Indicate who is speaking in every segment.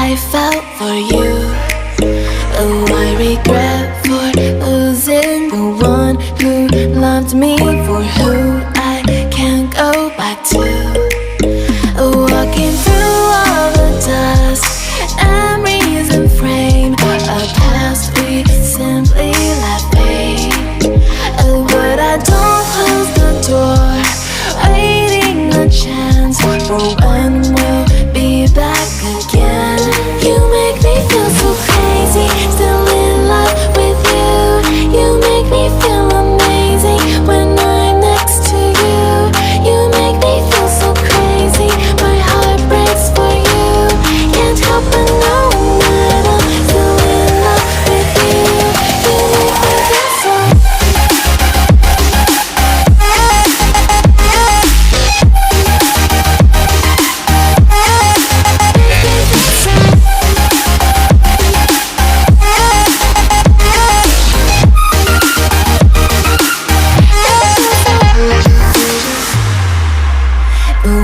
Speaker 1: I felt for you. Oh, I regret for losing the one who loved me, for who I can't go back to. Walking through all the dust, memories and frame a past we simply let fade. But I don't close the door, waiting a chance for when we'll be back again. You make me feel so crazy, still in love with you. You make me feel amazing when I'm next to you. You make me feel so crazy, my heart breaks for you. Can't help but know that I'm still in love with you. You make me feel so.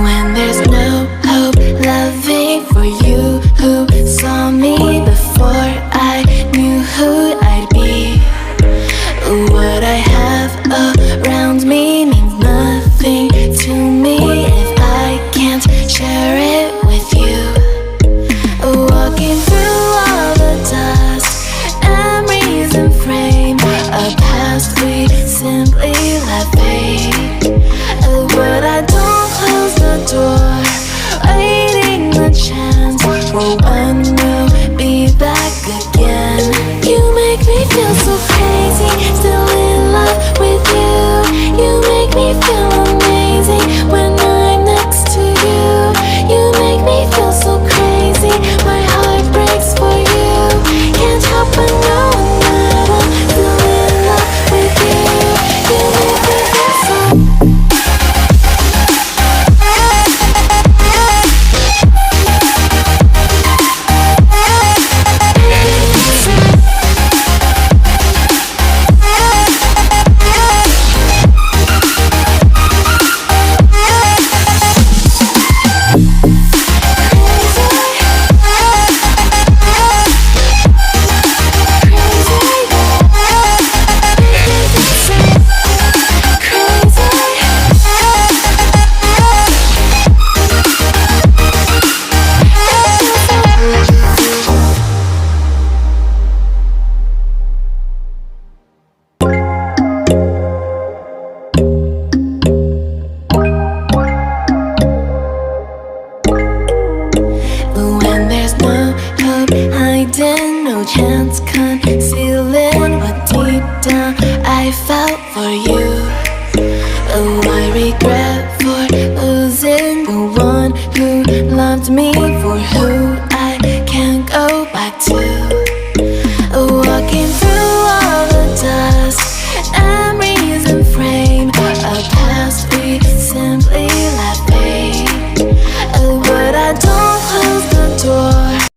Speaker 1: When there's no hope, loving for you who